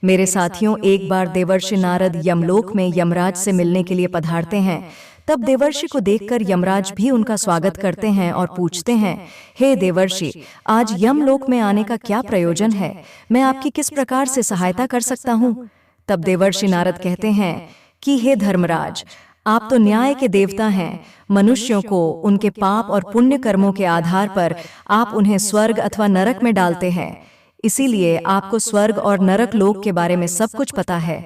मेरे साथियों, एक बार देवर्षि नारद यमलोक में यमराज से मिलने के लिए पधारते हैं। तब देवर्षि को देखकर यमराज भी उनका स्वागत करते हैं और पूछते हैं, हे देवर्षि, आज यमलोक में आने का क्या प्रयोजन है? मैं आपकी किस प्रकार से सहायता कर सकता हूँ? तब देवर्षि नारद कहते हैं कि हे धर्मराज, आप तो न्याय के देवता हैं। मनुष्यों को उनके पाप और पुण्य कर्मों के आधार पर आप उन्हें स्वर्ग अथवा नरक में डालते हैं। इसीलिए आपको स्वर्ग और नरक लोक के बारे में सब कुछ पता है।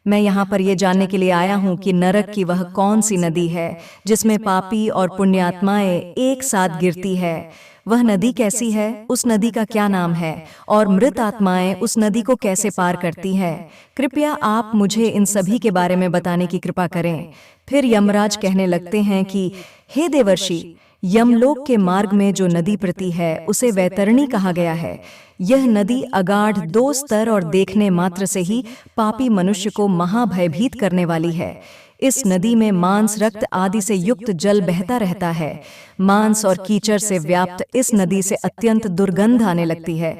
मैं यहाँ पर यह जानने के लिए आया हूँ कि नरक की वह कौन सी नदी है जिसमें पापी और पुण्यात्माएं एक साथ गिरती है। वह नदी कैसी है, उस नदी का क्या नाम है, और मृत आत्माएं उस नदी को कैसे पार करती है? कृपया आप मुझे इन सभी के बारे में बताने की कृपा करें। फिर यमराज कहने लगते हैं कि हे देवर्षि, यमलोक के मार्ग में जो नदी प्रति है उसे वैतरणी कहा गया है। यह नदी अगाध 2 स्तर और देखने मात्र से ही पापी मनुष्य को महाभयभीत करने वाली है। इस नदी में मांस, रक्त आदि से युक्त जल बहता रहता है। मांस और कीचड़ से व्याप्त इस नदी से अत्यंत दुर्गंध आने लगती है,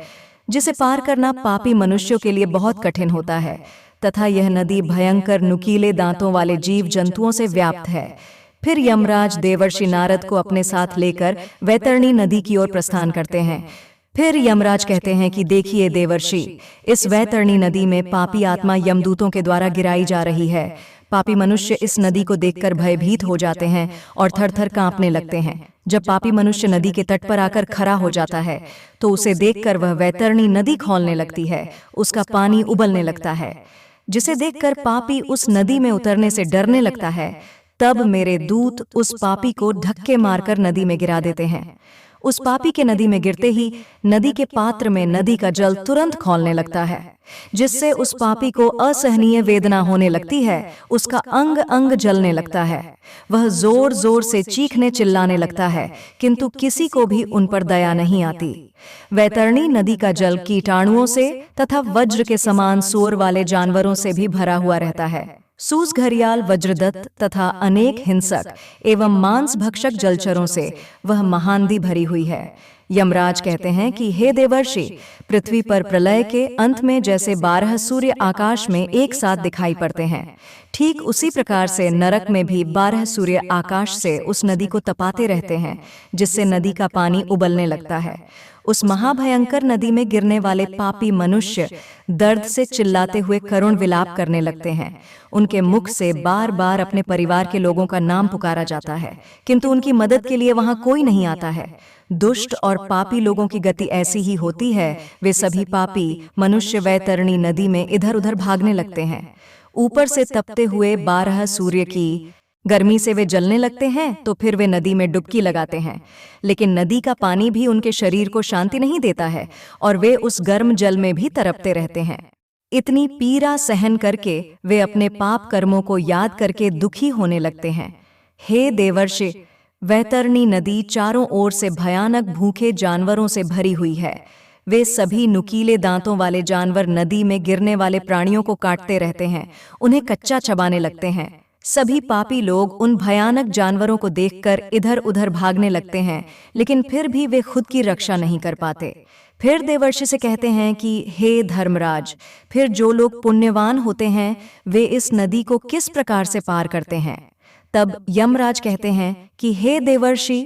जिसे पार करना पापी मनुष्यों के लिए बहुत कठिन होता है। तथा यह नदी भयंकर नुकीले दांतों वाले जीव जंतुओं से व्याप्त है। फिर यमराज देवर्षि नारद को अपने साथ लेकर वैतरणी नदी की ओर प्रस्थान करते हैं। फिर यमराज कहते हैं कि देखिए देवर्षि, इस वैतरणी नदी में पापी आत्मा यमदूतों के द्वारा गिराई जा रही है। पापी मनुष्य इस नदी को देखकर भयभीत हो जाते हैं और थर-थर कांपने लगते हैं। जब पापी मनुष्य नदी के तट पर आकर खड़ा हो जाता है तो उसे देखकर वह वैतरणी नदी खौलने लगती है, उसका पानी उबलने लगता है, जिसे देखकर पापी उस नदी में उतरने से डरने लगता है। तब मेरे दूत उस पापी को धक्के मारकर नदी में गिरा देते हैं। उस पापी के नदी में गिरते ही नदी के पात्र में नदी का जल तुरंत खौलने लगता है, जिससे उस पापी को असहनीय वेदना होने लगती है। उसका अंग अंग जलने लगता है। वह जोर जोर से चीखने चिल्लाने लगता है, किंतु किसी को भी उन पर दया नहीं आती। वैतरणी नदी का जल कीटाणुओं से तथा वज्र के समान सूर वाले जानवरों से भी भरा हुआ रहता है। सूस, घरियाल, वज्रदत्त तथा अनेक हिंसक एवं मांस भक्षक जलचरों से वह महानदी भरी हुई है। यमराज कहते हैं कि हे देवर्षि, पृथ्वी पर प्रलय के अंत में जैसे 12 सूर्य आकाश में एक साथ दिखाई पड़ते हैं, ठीक उसी प्रकार से नरक में भी 12 सूर्य आकाश से उस नदी को तपाते रहते हैं, जिससे नदी का पानी उबलने लगता है। उस महाभयंकर नदी में गिरने वाले पापी मनुष्य दर्द से चिल्लाते हुए करुण विलाप करने लगते हैं। उनके मुख से बार बार अपने परिवार के लोगों का नाम पुकारा जाता है, किंतु उनकी मदद के लिए वहां कोई नहीं आता है। दुष्ट और पापी लोगों की गति ऐसी ही होती है। वे सभी पापी मनुष्य वैतरणी नदी में इधर उधर भागने लगते हैं। ऊपर से तपते हुए 12 सूर्य की गर्मी से वे जलने लगते हैं, तो फिर वे नदी में डुबकी लगाते हैं। लेकिन नदी का पानी भी उनके शरीर को शांति नहीं देता है और वे उस गर्म जल में भी तड़पते रहते हैं। इतनी पीड़ा सहन करके वे अपने पाप कर्मों को याद करके दुखी होने लगते हैं। हे देवर्षि, वैतरणी नदी चारों ओर से भयानक भूखे जानवरों से भरी हुई है। वे सभी नुकीले दांतों वाले जानवर नदी में गिरने वाले प्राणियों को काटते रहते हैं, उन्हें कच्चा चबाने लगते हैं। सभी पापी लोग उन भयानक जानवरों को देखकर इधर उधर भागने लगते हैं, लेकिन फिर भी वे खुद की रक्षा नहीं कर पाते। फिर देवर्षि से कहते हैं कि हे धर्मराज, फिर जो लोग पुण्यवान होते हैं वे इस नदी को किस प्रकार से पार करते हैं? तब यमराज कहते हैं कि हे देवर्षि,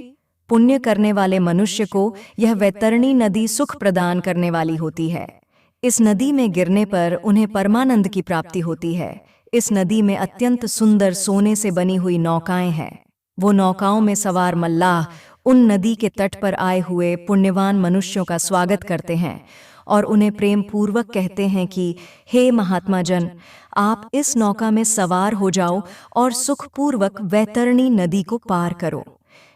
पुण्य करने वाले मनुष्य को यह वैतरणी नदी सुख प्रदान करने वाली होती है। इस नदी में गिरने पर उन्हें परमानंद की प्राप्ति होती है। इस नदी में अत्यंत सुंदर सोने से बनी हुई नौकाएं हैं। वो नौकाओं में सवार मल्लाह उन नदी के तट पर आए हुए पुण्यवान मनुष्यों का स्वागत करते हैं और उन्हें प्रेम पूर्वक कहते हैं कि हे महात्मा जन, आप इस नौका में सवार हो जाओ और सुखपूर्वक वैतरणी नदी को पार करो।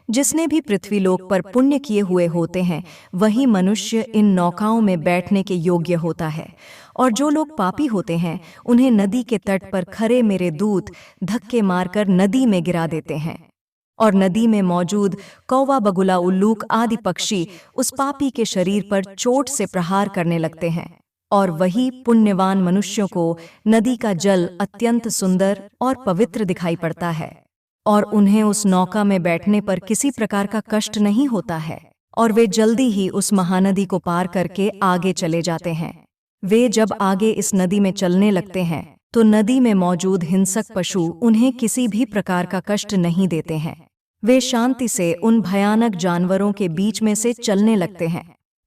जिसने भी पृथ्वीलोक पर पुण्य किए हुए होते हैं वही मनुष्य इन नौकाओं में बैठने के योग्य होता है, और जो लोग पापी होते हैं उन्हें नदी के तट पर खरे मेरे दूत धक्के मारकर नदी में गिरा देते हैं, और नदी में मौजूद कौवा, बगुला, उल्लूक आदि पक्षी उस पापी के शरीर पर चोट से प्रहार करने लगते हैं, और वही पुण्यवान मनुष्यों को नदी का जल अत्यंत सुंदर और पवित्र दिखाई पड़ता है, और उन्हें उस नौका में बैठने पर किसी प्रकार का कष्ट नहीं होता है, और वे जल्दी ही उस महानदी को पार करके आगे चले जाते हैं। वे जब आगे इस नदी में चलने लगते हैं तो नदी में मौजूद हिंसक पशु उन्हें किसी भी प्रकार का कष्ट नहीं देते हैं। वे शांति से उन भयानक जानवरों के बीच में से चलने लगते हैं।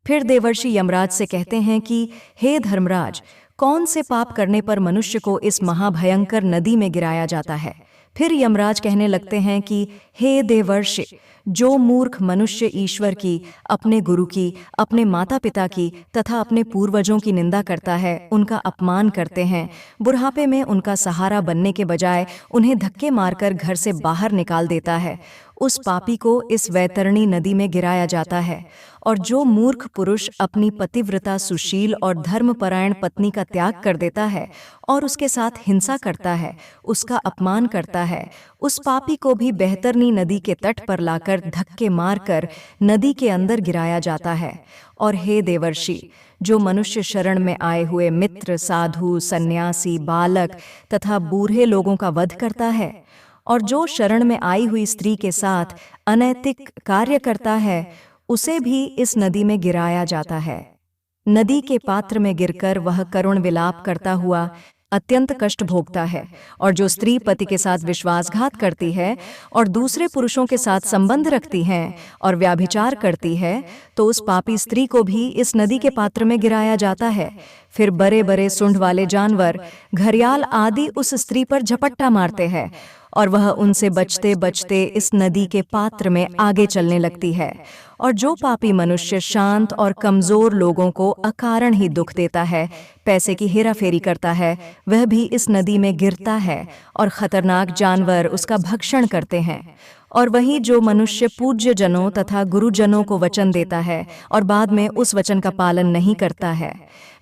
फिर देवर्षि यमराज से कहते हैं कि हे धर्मराज, कौन से पाप करने पर मनुष्य को इस महाभयंकर नदी में गिराया जाता है। फिर यमराज कहने लगते हैं कि हे देवर्षि, जो मूर्ख मनुष्य ईश्वर की, अपने गुरु की, अपने माता पिता की तथा अपने पूर्वजों की निंदा करता है, उनका अपमान करते हैं, बुढ़ापे में उनका सहारा बनने के बजाय उन्हें धक्के मारकर घर से बाहर निकाल देता है, उस पापी को इस वैतरणी नदी में गिराया जाता है। और जो मूर्ख पुरुष अपनी पतिव्रता, सुशील और धर्मपरायण पत्नी का त्याग कर देता है और उसके साथ हिंसा करता है, उसका अपमान करता है, उस पापी को भी वैतरणी नदी के तट पर लाकर धक्के मारकर नदी के अंदर गिराया जाता है। और हे देवर्षि, जो मनुष्य शरण में आए हुए मित्र, साधु, सन्यासी, बालक तथा बूढ़े लोगों का वध करता है और जो शरण में आई हुई स्त्री के साथ अनैतिक कार्य करता है, उसे भी इस नदी में गिराया जाता है। नदी के पात्र में गिरकर वह करुण विलाप करता हुआ अत्यंत कष्ट भोगता है। और जो स्त्री पति के साथ विश्वासघात करती है और दूसरे पुरुषों के साथ संबंध रखती है और व्याभिचार करती है, तो उस पापी स्त्री को भी इस नदी के पात्र में गिराया जाता है। फिर बड़े बड़े सूंड वाले जानवर, घड़ियाल आदि उस स्त्री पर झपट्टा मारते हैं और वह उनसे बचते बचते इस नदी के पात्र में आगे चलने लगती है। और जो पापी मनुष्य शांत और कमजोर लोगों को अकारण ही दुख देता है, पैसे की हेराफेरी करता है, वह भी इस नदी में गिरता है और खतरनाक जानवर उसका भक्षण करते हैं। और वही जो मनुष्य पूज्य जनों तथा गुरुजनों को वचन देता है और बाद में उस वचन का पालन नहीं करता है,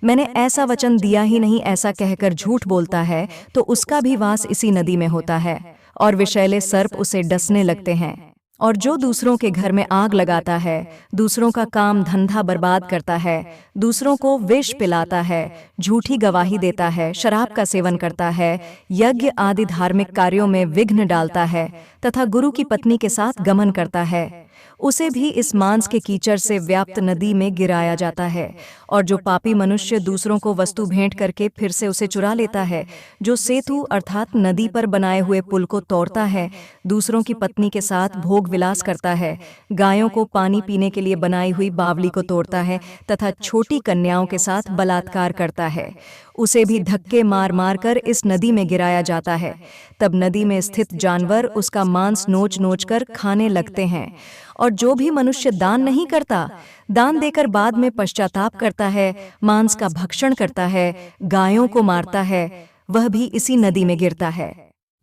मैंने ऐसा वचन दिया ही नहीं ऐसा कहकर झूठ बोलता है, तो उसका भी वास इसी नदी में होता है और विषैले सर्प उसे डसने लगते हैं। और जो दूसरों के घर में आग लगाता है, दूसरों का काम धंधा बर्बाद करता है, दूसरों को विष पिलाता है, झूठी गवाही देता है, शराब का सेवन करता है, यज्ञ आदि धार्मिक कार्यों में विघ्न डालता है तथा गुरु की पत्नी के साथ गमन करता है, उसे भी इस मांस के कीचड़ से व्याप्त नदी में गिराया जाता है। और जो पापी मनुष्य दूसरों को वस्तु भेंट करके फिर से उसे चुरा लेता है, जो सेतु अर्थात नदी पर बनाए हुए पुल को तोड़ता है, दूसरों की पत्नी के साथ भोग विलास करता है, गायों को पानी पीने के लिए बनाई हुई बावली को तोड़ता है तथा छोटी कन्याओं के साथ बलात्कार करता है, उसे भी धक्के मार मार कर इस नदी में गिराया जाता है। तब नदी में स्थित जानवर उसका मांस नोच नोच कर खाने लगते हैं। और जो भी मनुष्य दान नहीं करता, दान देकर बाद में पश्चाताप करता है, मांस का भक्षण करता है, गायों को मारता है, वह भी इसी नदी में गिरता है।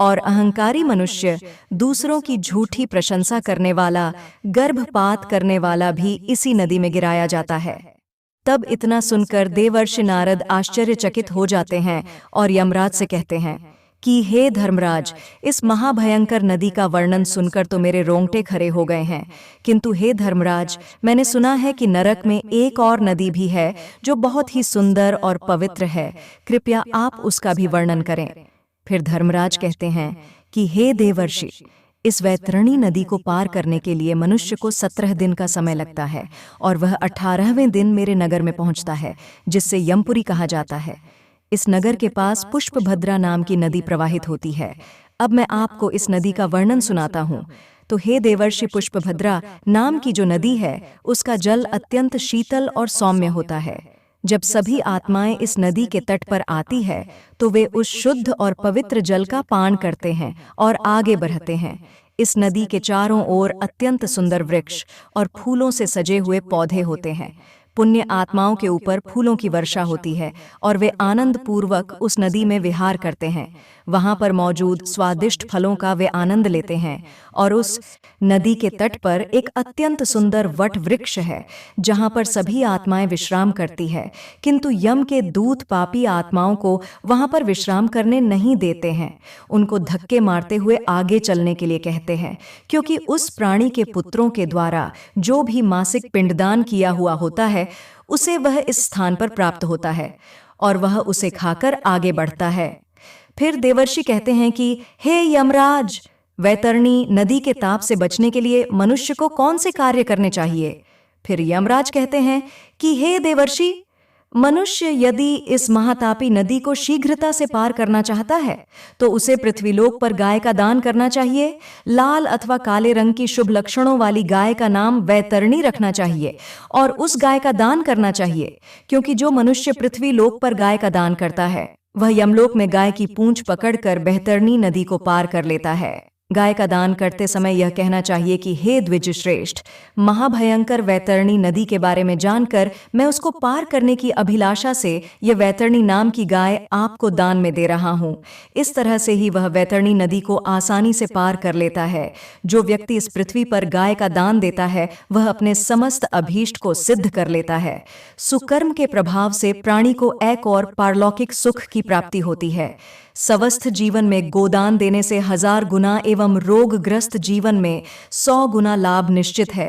और अहंकारी मनुष्य, दूसरों की झूठी प्रशंसा करने वाला, गर्भपात करने वाला भी इसी नदी में गिराया जाता है। तब इतना सुनकर देवर्षि नारद आश्चर्यचकित हो जाते हैं और यमराज से कहते हैं कि हे धर्मराज, इस महाभयंकर नदी का वर्णन सुनकर तो मेरे रोंगटे खड़े हो गए हैं, किंतु हे धर्मराज, मैंने सुना है कि नरक में एक और नदी भी है जो बहुत ही सुंदर और पवित्र है, कृपया आप उसका भी वर्णन करें। फिर धर्मराज कहते हैं कि हे देवर्षि, इस वैतरणी नदी को पार करने के लिए मनुष्य को 17 दिन का समय लगता है और वह 18वें दिन मेरे नगर में पहुंचता है, जिससे यमपुरी कहा जाता है। इस नगर के पास पुष्पभद्रा नाम की नदी प्रवाहित होती है। अब मैं आपको इस नदी का वर्णन सुनाता हूँ। तो हे देवर्षि, पुष्पभद्रा नाम की जो नदी है, उसका जल अत्यंत शीतल और सौम्य होता है। जब सभी आत्माएं इस नदी के तट पर आती है, तो वे उस शुद्ध और पवित्र जल का पान करते हैं और आगे बढ़ते हैं। इस नदी के चारों ओर अत्यंत सुंदर वृक्ष और फूलों से सजे हुए पौधे होते हैं। पुण्य आत्माओं के ऊपर फूलों की वर्षा होती है और वे आनंद पूर्वक उस नदी में विहार करते हैं। वहां पर मौजूद स्वादिष्ट फलों का वे आनंद लेते हैं। और उस नदी के तट पर एक अत्यंत सुंदर वट वृक्ष है, जहां पर सभी आत्माएं विश्राम करती है, किंतु यम के दूत पापी आत्माओं को वहां पर विश्राम करने नहीं देते हैं। उनको धक्के मारते हुए आगे चलने के लिए कहते हैं, क्योंकि उस प्राणी के पुत्रों के द्वारा जो भी मासिक पिंडदान किया हुआ होता है, उसे वह इस स्थान पर प्राप्त होता है और वह उसे खाकर आगे बढ़ता है। फिर देवर्षि कहते हैं कि हे यमराज, वैतरणी नदी के ताप से बचने के लिए मनुष्य को कौन से कार्य करने चाहिए। फिर यमराज कहते हैं कि हे देवर्षि, मनुष्य यदि इस महातापी नदी को शीघ्रता से पार करना चाहता है तो उसे पृथ्वीलोक पर गाय का दान करना चाहिए। लाल अथवा काले रंग की शुभ लक्षणों वाली गाय का नाम वैतरणी रखना चाहिए और उस गाय का दान करना चाहिए, क्योंकि जो मनुष्य पृथ्वीलोक पर गाय का दान करता है वह यमलोक में गाय की पूंछ पकड़कर वैतरणी नदी को पार कर लेता है। गाय का दान करते समय यह कहना चाहिए कि हे द्विज श्रेष्ठ, महाभयंकर वैतरणी नदी के बारे में जानकर मैं उसको पार करने की अभिलाषा से यह वैतरणी नाम की गाय आपको दान में दे रहा हूँ। इस तरह से ही वह वैतरणी नदी को आसानी से पार कर लेता है। जो व्यक्ति इस पृथ्वी पर गाय का दान देता है वह अपने समस्त अभीष्ट को सिद्ध कर लेता है। सुकर्म के प्रभाव से प्राणी को एक और पारलौकिक सुख की प्राप्ति होती है। स्वस्थ जीवन में गोदान देने से 1000 गुना एवं रोगग्रस्त जीवन में 100 गुना लाभ निश्चित है।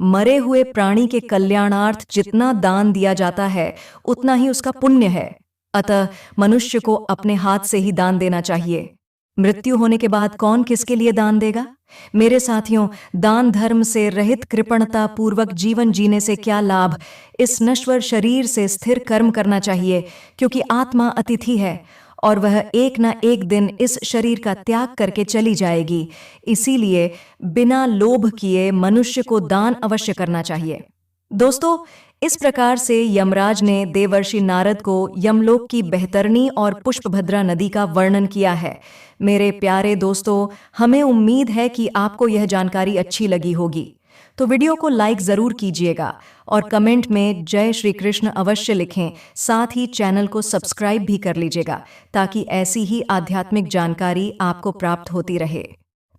मरे हुए प्राणी के कल्याणार्थ जितना दान दिया जाता है उतना ही उसका पुण्य है। अतः मनुष्य को अपने हाथ से ही दान देना चाहिए। मृत्यु होने के बाद कौन किसके लिए दान देगा? मेरे साथियों, दान धर्म से रहित कृपणता पूर्वक जीवन जीने से क्या लाभ? इस नश्वर शरीर से स्थिर कर्म करना चाहिए, क्योंकि आत्मा अतिथि है और वह एक न एक दिन इस शरीर का त्याग करके चली जाएगी। इसीलिए बिना लोभ किए मनुष्य को दान अवश्य करना चाहिए। दोस्तों, इस प्रकार से यमराज ने देवर्षि नारद को यमलोक की बेहतरनी और पुष्पभद्रा नदी का वर्णन किया है। मेरे प्यारे दोस्तों, हमें उम्मीद है कि आपको यह जानकारी अच्छी लगी होगी। तो वीडियो को लाइक जरूर कीजिएगा और कमेंट में जय श्री कृष्ण अवश्य लिखें। साथ ही चैनल को सब्सक्राइब भी कर लीजिएगा ताकि ऐसी ही आध्यात्मिक जानकारी आपको प्राप्त होती रहे।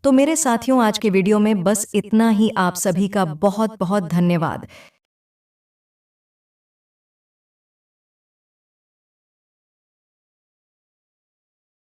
तो मेरे साथियों, आज के वीडियो में बस इतना ही। आप सभी का बहुत बहुत धन्यवाद।